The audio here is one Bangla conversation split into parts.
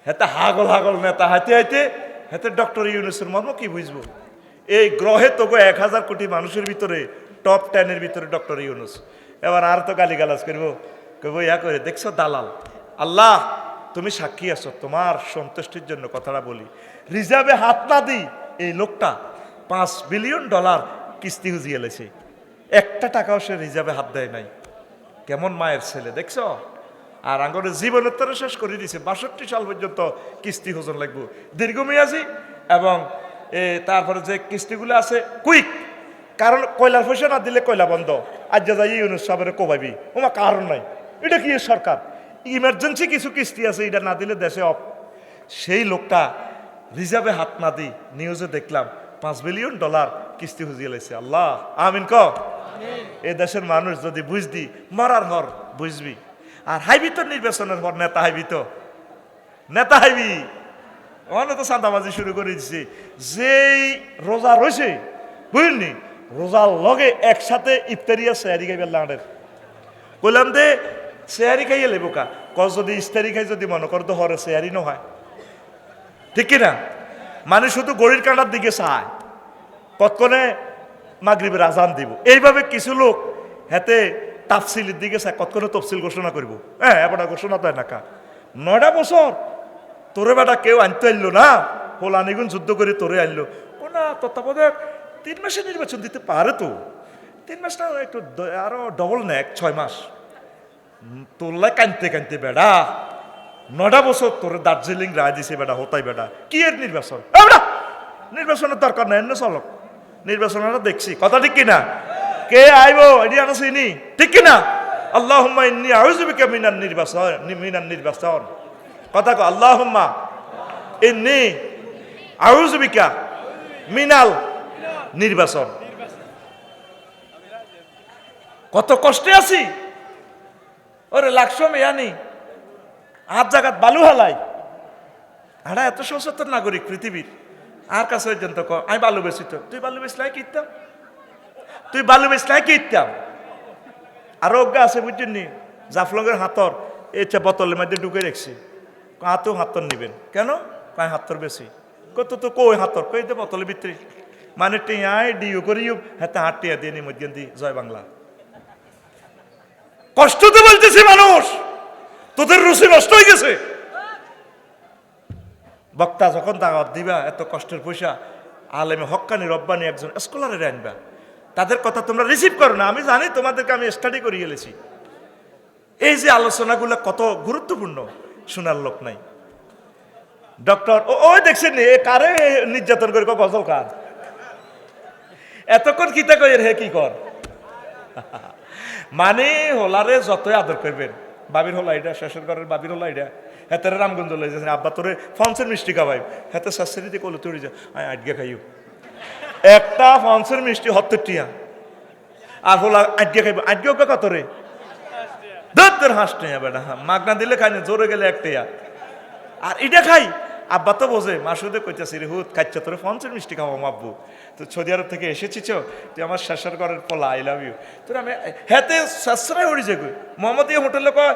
হেতে হাগল হাগল নেতা হাইতে হাইতে হেতে ডক্টর ইউনূসের মর্ম কি বুঝবো? এই গ্রহে তো 1000 কোটি মানুষের ভিতরে টপ 10-এর ভিতরে ডক্টর ইউনূস। এবার আর তো গালিগালাজ করবো, কইবো ইয়া করে দেখছো দালাল। আল্লাহ তুমি সাক্ষী আছো, তোমার সন্তুষ্টির জন্য কথাটা বলি, রিজার্ভে হাত না দিই এই লোকটা $5 বিলিয়ন কিস্তি হুজিয়ে লেছে, একটা টাকাও সে রিজার্ভে হাত দেয় নাই। কেমন মায়ের ছেলে দেখছো? আর আঙ্গরের জীবনের তরে শেষ করে দিয়েছে, 62 সাল পর্যন্ত কিস্তি হোজন লাগবো দীর্ঘমেয়াদী, এবং তারপরে যে কিস্তিগুলো আছে কুইক, কারণ কয়লার পয়সা না দিলে কয়লা বন্ধ। আজ যা যাই ইউনূস সাহেবের কোবাইবি, ওমা কারণ নাই, এটা কি সরকার ইমার্জেন্সি কিছু কিস্তি আছে, এটা না দিলে দেশে অফ। সেই লোকটা রিজার্ভে হাত না দিই নিউজে দেখলাম $5 বিলিয়ন কিস্তি হুজিয়ে লাইছে। আল্লাহ আমিন ক। এ দেশের মানুষ যদি বুঝদি মরার হর বুঝবি। আর হাইবি তো নির্বাচনের পর নেতা হাইবি, তো নেতা হাইবি ওখানে তো চাঁদাবাজি শুরু করে দিছে। যেই রোজা রয়েছে বুঝলি, রোজার লগে একসাথে ইফতারিয়া সেহারি খাইবে লাড়ের, বললাম দে সেহারি খাইয়ে লেবো কা কস, যদি ইফতারি খাই যদি মনে করতো হরে সেহারি ন হয়, ঠিক কিনা? মানে শুধু গড়ির কাঁটার দিকে চায় কতক্ষণে মাগরিবের আজান দিব। এইভাবে কিছু লোক হাতে তাফসিলের দিকে চায় কতক্ষণে তফসিল ঘোষণা করব। হ্যাঁ এবার ঘোষণা দেয় না কা 9টা বছর তোরে বেটা কেউ আনতে আনলো না, হোল আনিগুন যুদ্ধ করে তোরে আনলো না, তত্ত্বাবধায়ক 3 মাসে নির্বাচন দিতে পারে তো, 3 মাস না একটু আরো ডবল নেক 6 মাস। তোরলাই কানতে কানতে বেড়া 9টা বছর তোরে দার্জিলিং রায় দিছে বেটা, হতাই বেটা কি এর নির্বাচন? নির্বাচনের দরকার নাই, এমনি চলক নির্বাচনটা দেখছি, কথা ঠিক কিনা? কে আইব এটি আনা চিনি, ঠিক কিনা? আল্লাহুম্মা ইন্নী আউযু বিকা মিনান নির্বাচন, কথা কো আল্লাহুম্মা ইন্নী আউযু বিকা মিনাল নির্বাচন। কত কষ্টে আছি, ওরে লাকশো মেয়ানি আর জায়গাত বালু হালাই, আড়া এত সচেতন নাগরিক পৃথিবীর, আর কাছে পর্যন্ত ক আমি বালু বেশি, তো তুই বালু বেশলাই কি ইত্যাম, তুই বালু বেশলাই কি ইত্যাম। আরো অজ্ঞা আছে বুঝছেন নি, জাফলংয়ের হাতর এইটা বোতলের মধ্যে ঢুকে রেখছি, হাতেও হাতর নিবেন কেন, কয় হাতর বেশি, কত তো কই হাতর কই দে বোতলের ভিতরে, মানে টিয়াই ডিও করিও হাতে হাত টিয়া দিয়ে নি মধ্যে দি জয় বাংলা। কষ্ট তো বলতেছে মানুষ, তোদের রুচি নষ্ট হয়ে গেছে। বক্তা যখন দাওয়াত দিবা এত কষ্টের পয়সা, আলেমে হক্কানি রব্বানি একজন স্কলারের আনবা, তাদের কথা তোমরা রিসিভ করো না। আমি জানি তোমাদেরকে আমি স্টাডি করে গেলেছি, এই যে আলোচনাগুলো কত গুরুত্বপূর্ণ, শোনার লোক নাই। ডক্টর ওই দেখছেন এ কারে নির্যাতন করে গজল কার, এতক্ষণ কিতা কই হে কি কর। মানে হোলারে যতই আদর করবেন, বাবির হোলা এটা, শেষের ঘরের বাবির হোলা এটা, হেতে রামগঞ্জ লই যাচ্ছেন আব্বা তোরে ফনসের মিষ্টি খাওয়াই, হেতে শাস্ত্রীতে কলে তুড়ি যা আমি আটকে খাইও, একটা ফনসের মিষ্টি 70 টিয়া, আর হোলা আটকে খাইব, আটকে ওকে কত রে দত্তর হাঁস টিয়া বেটা, মাগনা দিলে খাই না, জোরে গেলে একটিয়া, আর এটা খাই। আব্বা তো বোঝে, মাসুদে কইতেছি রে হুত খাইছা তোরে ফনসের মিষ্টি খাওয়াম আব্বু, তো সৌদি আরব থেকে এসেছিস তুই আমার শেষের ঘরের পোলা, আই লাভ ইউ। তোর আমি হেতে শাস্ত্রায় উড়ি যাই মোহাম্মদ হোটেলে কয়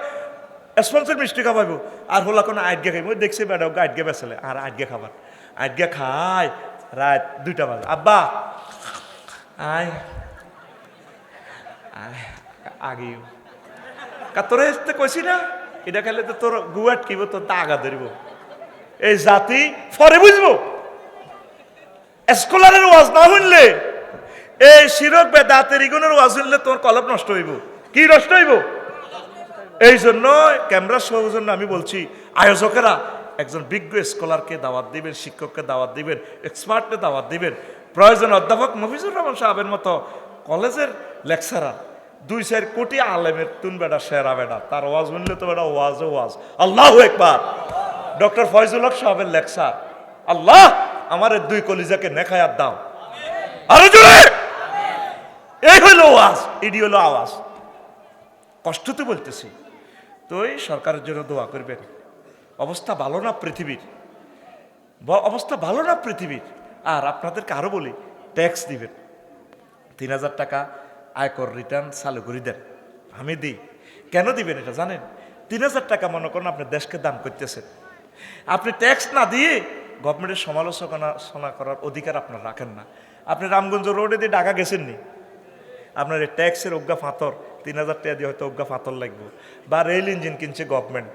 স্পন্সর মিষ্টি খাওয়াইব, আর হোলা কোনো আটগে খাইব, দেখছি বেটা ওকে আটগে বেসালে, আর আটগে খাবার আটগে খাই রাত 2টা বাজে, আব্বা আয় আগে তোরে কইছি না এটা খেলে তো তোর গুয়াট কিব, তোর তা আগা ধরিব, এই জাতি পরে বুঝবো। স্কলারের ওয়াজ না শুনলে, এই শিরক বেদাতের ইগুনের ওয়াজ শুনলে তোর কলব নষ্ট হইব। কি নষ্ট হইব? এই জন্য ক্যামেরা সৌজন্য আমি বলছি আয়োজকেরা একজন বিজ্ঞ স্কলারকে দাওয়াত দিবেন, শিক্ষককে দাওয়াত দিবেন, এক্সপার্টকে দাওয়াত দিবেন, প্রয়োজন অধ্যাপক মফিজুর রহমান সাহেবের মতো কলেজের লেকচারার, 2-4 কোটি আলেমের তুন বেটা সেরা বেটা, তার ওয়াজ শুনলে তো বেটা ওয়াজ ওয়াজ। আল্লাহু আকবার। ডক্টর ফয়জুল হক সাহেবের লেকচার, আল্লাহ আমার 2 কলিজাকে নেখায়াত দাও, আরো জোরে। এই হলো ওয়াজ, এডি হলো আওয়াজ। কষ্ট তো বলতেছি, তো এই সরকারের জন্য দোয়া করবেন। অবস্থা ভালো না পৃথিবীর, অবস্থা ভালো না পৃথিবীর। আর আপনাদেরকে আরো বলি, ট্যাক্স দিবেন, 3000 টাকা আয়কর রিটার্ন চালু করে দেন। আমি দিই, কেন দিবেন এটা জানেন? 3000 টাকা মনে করেন আপনি দেশকে দান করতেছেন, আপনি ট্যাক্স না দিয়ে গভর্নমেন্টের সমালোচনা করার অধিকার আপনার রাখেন না। আপনি রামগঞ্জ রোডে দিয়ে ঢাকা গেছেন নি, আপনার এই ট্যাক্সের অজ্ঞা ফাঁতর 3000 টাকা দিয়ে হয়তো অজ্ঞা ফাঁতর লাগবে। বা রেল ইঞ্জিন কিনছে গভর্নমেন্ট,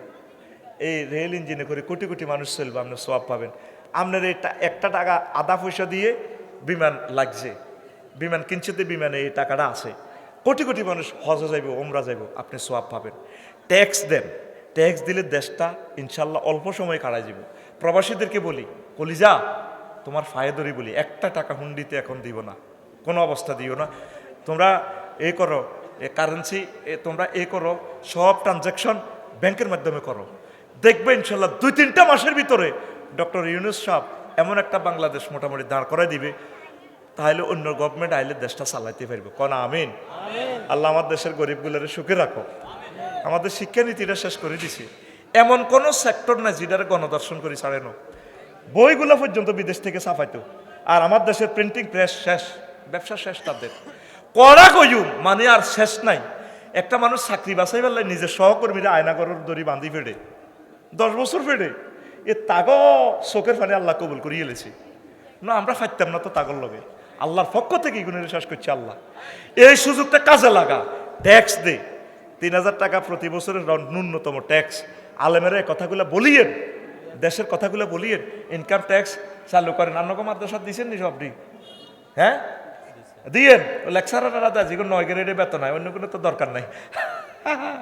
এই রেল ইঞ্জিনে করে কোটি কোটি মানুষ চলবে, আপনি সোয়াব পাবেন। আপনার এই একটা টাকা আধা পয়সা দিয়ে বিমান লাগছে, বিমান কিনছে, বিমানে এই টাকাটা আছে, কোটি কোটি মানুষ হজে যাইব, ওমরা যাইব, আপনি সোয়াব পাবেন। ট্যাক্স দেন, ট্যাক্স দিলে দেশটা ইনশাল্লাহ অল্প সময় কাটাই যাব। প্রবাসীদেরকে বলি, কলিজা তোমার ফায়দরি বলি, একটা টাকা হুন্ডিতে এখন দিব না, কোনো অবস্থা দিও না। তোমরা এ করো, এ কারেন্সি তোমরা এ করো, সব ট্রানজ্যাকশন ব্যাংকের মাধ্যমে করো, দেখবে ইনশাল্লাহ 2-3টা মাসের ভিতরে ডক্টর ইউনূস সাহেব এমন একটা বাংলাদেশ মোটামুটি দাঁড় করাই দিবে, তাহলে অন্য গভর্নমেন্ট আইলে দেশটা চালাইতে পারবে। কোন আমিন। আল্লাহ আমার দেশের গরিবগুলোরে সুখে রাখো। আমাদের শিক্ষানীতিটা শেষ করে দিছি, এমন কোনো সেক্টর নাই যেটারে গণদর্শন করে ছাড়েনো, বইগুলো পর্যন্ত বিদেশ থেকে ছাপাইতো। আর আমার দেশের প্রিন্টিং প্রেস শেষ, ব্যবসা শেষ তাদের, কড়া কইম মানে আর শেষ নাই। একটা মানুষ চাকরি বাছাই পেলাই নিজের সহকর্মীরা আয়নাগরের দড়ি বাঁধি ফেড়ে 10 বছর ফেড়ে, এ তাগ চোখের পানি আল্লাহ কবুল করিয়ে এলেছি না, আমরা ফাইতাম না তো তাগর লগে। আল্লাহর পক্ষ থেকে গুণের শেষ করছে আল্লাহ। এই সুযোগটা কাজে লাগা, ট্যাক্স দে, 3000 টাকা প্রতি বছরের ন্যূনতম ট্যাক্স। আলেমেরা এই কথাগুলো বলিয়েন, দেশের কথাগুলো বলিয়েন, ইনকাম ট্যাক্স চালু করেন। আপনাকে মাদ্রাসা দিচ্ছেন নি সবটি? হ্যাঁ দিয়েন, লেকচারাররা দেয় যেগুলো 9 গ্রেডে বেতন হয়, অন্য কোনো তো দরকার নাই,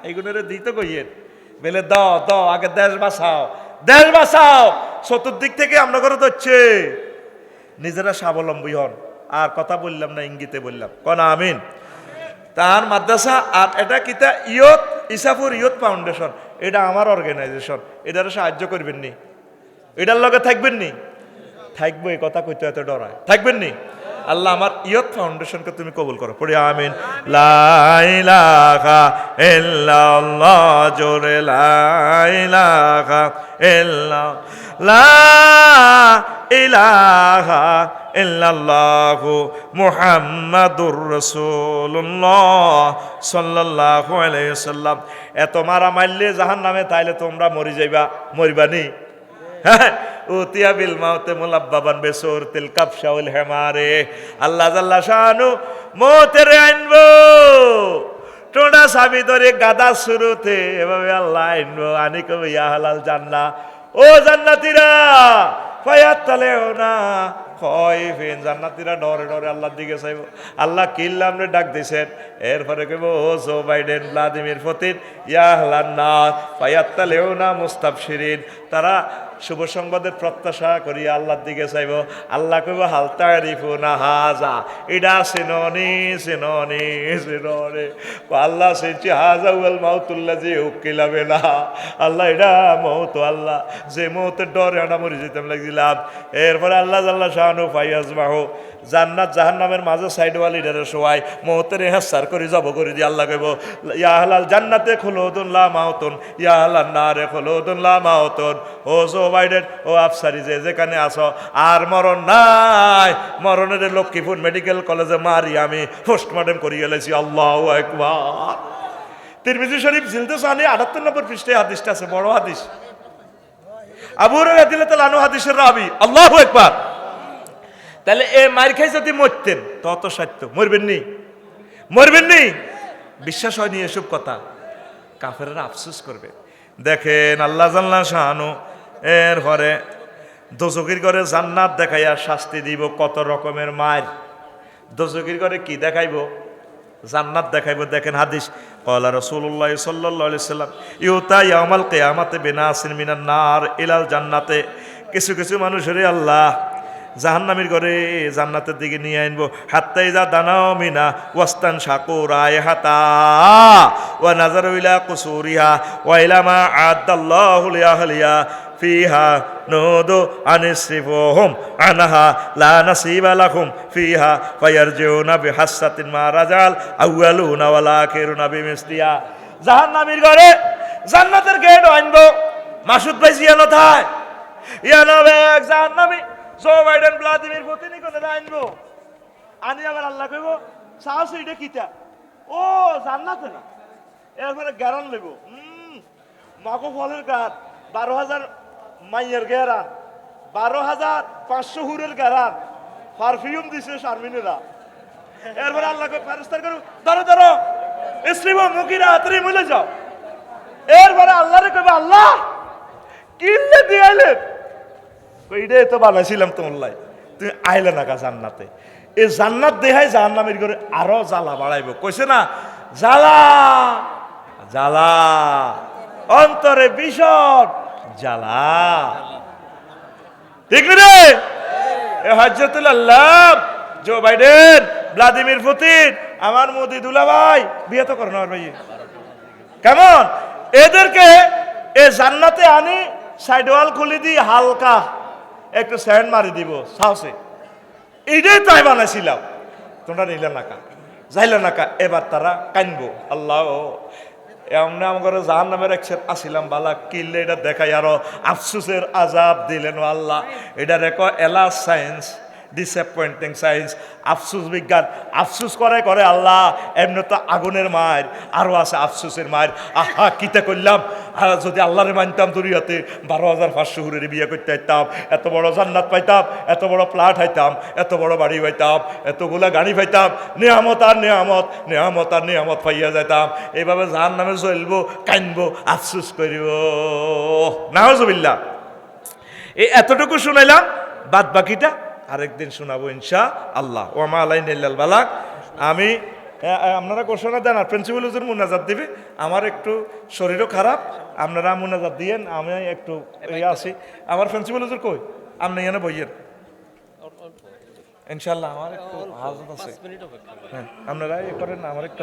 এইগুলোরে দিতে কইয়েন, বেলে দাও দাও, আগে দেশ বাঁচাও, দেশ বাঁচাও। চতুর্দিক থেকে আমরা করে ধরছে, নিজেরা স্বাবলম্বী হন। আর কথা বললাম না, ইঙ্গিতে বললাম, কোন আমিন। তার মাদ্রাসা আর এটা কিতা ইয়ত ইসাফুর ইয়ত ফাউন্ডেশন, এটা আমার অর্গানাইজেশন, এটারে সাহায্য করবেন নি, এটার লগে থাকবেন নি? থাকবো, এই কথা কইতে এত ডরায়, থাকবেন নি? আল্লাহ আমার ইয়ত ফাউন্ডেশনকে তুমি কবুল করো, পড়ি আমিন। লা ইলাহা ইল্লাল্লাহ, জোরে লা ইলাহা ইল্লাল্লাহ, লা ইলাহা ইল্লাল্লাহু মুহাম্মাদুর রাসূলুল্লাহ সাল্লাল্লাহু আলাইহি ওয়াসাল্লাম। এত মারা মারলে জাহান্নামে, তাইলে তোমরা মরি যাইবা, মরিবানি? হ্যাঁ, উতিয়া বিল মাউতে মুলাব্বাবান বিসুরতিল কাবশাউল হিমারে। আল্লাহ জাল্লা শানু মৌতের আনবো, টোড়া সাবি ধরে গাদা শুরুতে, এভাবে আল্লাহ আনবো, আনি কবে ইয়া হালাল জান্নাহ, ও জান্নাতীরা ফায়াত তালেও না খয়ফিন, জান্নাতীরা ডরে ডরে আল্লাহর দিকে চাইব। আল্লাহ কিল্লাম রে ডাক দিছেন, এরপরে কইব ও জো বাইডেন, ভ্লাদিমির পুতিন, ইয়া হালান নাস ফায়াত তালেও না মুস্তাবশিরিন, তারা শুভ সংবাদের প্রত্যাশা করি আল্লাহর দিকে চাইব। আল্লাহ কইব হাল তারিফুনা হাজা, এটা সিননি সিননি সিননি, আল্লাহ সেটি হাজা ওয়াল মাউতুল্লাজি উকিলা বেলা, আল্লাহ এটা মৌত, আল্লাহ যে মৌতের ডরে আমরা মরে যেতাম লাগছিলাম। এরপরে আল্লাহ জাল্লা শাহানু ফাইয়াজ বাহু জান্নাত জাহান্নামের মাঝে সাইডওয়ালি ডেরে শোয়াই মৌতের হেসার করে জব করে দিয়ে আল্লাহ কইব ইয়া হালাল জান্নাতে খুলুদুন লা মাউতুন, ইয়া হালাল নারে খুলুদুন লা মাউতুন। ও জো বাইডেন, ও আফসারি যে যেখানে আসো, আর মরণ নাই, মরণের লক্ষ্মীপুর মেডিকেল কলেজে মারি আমি পোস্টমর্টেম করিয়ে গেলেছি। আল্লাহু আকবার। তিরমিজি শরীফ জিলদে সানি 78 পৃষ্ঠায় হাদিসটা আছে, বড় হাদিস, আবু হুরায়রা রাদিয়াল্লাহু তাআলা আনহু হাদিসের রাবী। আল্লাহু আকবার। তাহলে এ মার খাই যদি মরতেন তত সত্য, মরবেন নি, মরবেন নি, বিশ্বাস হয়নি এসব কথা, কাফেররা আফসোস করবে। দেখেন আল্লাহ জাল্লা শাহানু এরপরে দোজখের ঘরে জান্নাত দেখাইয়া শাস্তি দিব, কত রকমের মার। দোজখের ঘরে কি দেখাইব? জান্নাত দেখাইব। দেখেন হাদিস, ক্বালা রাসূলুল্লাহ সাল্লাল্লাহু আলাইহি সাল্লাম ইউতা ইয়াউমাল কিয়ামাতি বিনাসিন মিনান নার ইলাল জান্নাতে। কিছু কিছু মানুষের আল্লাহ জাহান্নামের ঘরে জান্নাতের দিকে নিয়ে আনবো। হাত্তা ইযা দানাও মিনা ওয়াস্তান শাকু রায়হাতা ওয়া নাযারু ইলা কুসুরিহা ওয়া ইলা মা আ'আদাল্লাহু লিআহলিহা ফিহা নুদু আনিসরিফুহুম আনহা লা নাসিবা লাহুম ফিহা ফায়ারজিউনা বিহাসসাতিন মা রাজাল আউয়ালুনা ওয়াল আখিরুনা বিমিসলিহা। জাহান্নামের ঘরে জান্নাতের গেট আনবো। মাসুদ ভাই জিয়ানো থায় ইয়ানো বেক জাহান্নামী জো বাইডেন ভ্লাদিমির পুতিন কোনে আনবো, আনি আবার আল্লাহ কইব সাহস এটা কিটা, ও জান্নাতে না। এরপরে গ্যারান লইব, মাগো ফলের গাছ 12,000 মাইয়ের গেরান 12,500 হুরের গেরান পারফিউম দিছে শারমিনেরা। এরপরে আল্লাহকে ফেরেশতা করো ধরো ধরো ইসলিম মুকিরা হাতরে মিলে যাও। এরপরে আল্লাহরে কইবে আল্লাহ কিল্লে দিয়াইলে কইরে তো বানাইছিলাম তোমার লাই, তুমি আইলে না কা জান্নাতে। এই জান্নাত দেহাই জাহান্নামের ঘরে আরো জ্বালা বাড়াইব। কইছে না জ্বালা জ্বালা অন্তরে ভীষণ জ্বালা, ঠিক রে? এ হযরতুল আল্লাহ জো বাইডেন, ভ্লাদিমির পুতিন, আমার মোদি দুলাভাই বিয়ে তো করেন আমার ভাই। কেমন এদেরকে এ জান্নাতে আনি সাইড ওয়াল খুলে দিয়ে হালকা একটু স্যান্ড মারি দিব সাহসে। এইটাই তাই বানাইছিলাম, তোমরা নিলে নাকা যাইলে নাকা। এবার তারা কানবো আল্লাহ এমনি আমার জাহান নামের আসিলাম বালা কিনলে এটা দেখাই আরো আফসুসের আজাব দিলেন আল্লাহ। এটা রেখো এলা সায়েন্স ডিসঅ্যাপয়েন্টিং সায়েন্স, আফসুস বিজ্ঞান। আফসুস করে করে আল্লাহ এমনি তো আগুনের মায়ের আরো আছে আফসুসের মায়ের। আহা কিতে করলাম, যদি আল্লাহরে মানতাম দুনিয়াতে 12,500 হুরের বিয়ে করতে পাইতাম, এত বড় জান্নাত পাইতাম, এত বড় প্লাট হাইতাম, এত বড় বাড়ি পাইতাম, এতগুলা গাড়ি পাইতাম, নিয়ামত আর নিয়ামত, নিয়ামত আর নিয়ামত পাইয়া যাইতাম। এইভাবে জাহান নামে চলবো, কানবো, আফসুস করিব। নাউজুবিল্লাহ। এই এতটুকু শুনাইলাম, বাদ বাকিটা আরেকদিন শোনাবো ইনশা আল্লাহ। ওমা আলাইনা ইল্লাল বালাগ। আমি আপনারা ঘোষণা দেন আর প্রিন্সিপাল হুজুর মুনাজাত দিবে। আমার একটু শরীরও খারাপ, আপনারা মুনাজাত দিয়েন, আমি একটু আছি। আমার প্রিন্সিপাল হুজুর কই? আপনি এনে বইয়ের ইনশাল্লাহ। আমার একটু হাজত আছে, হ্যাঁ আপনারা করেন, আমার একটু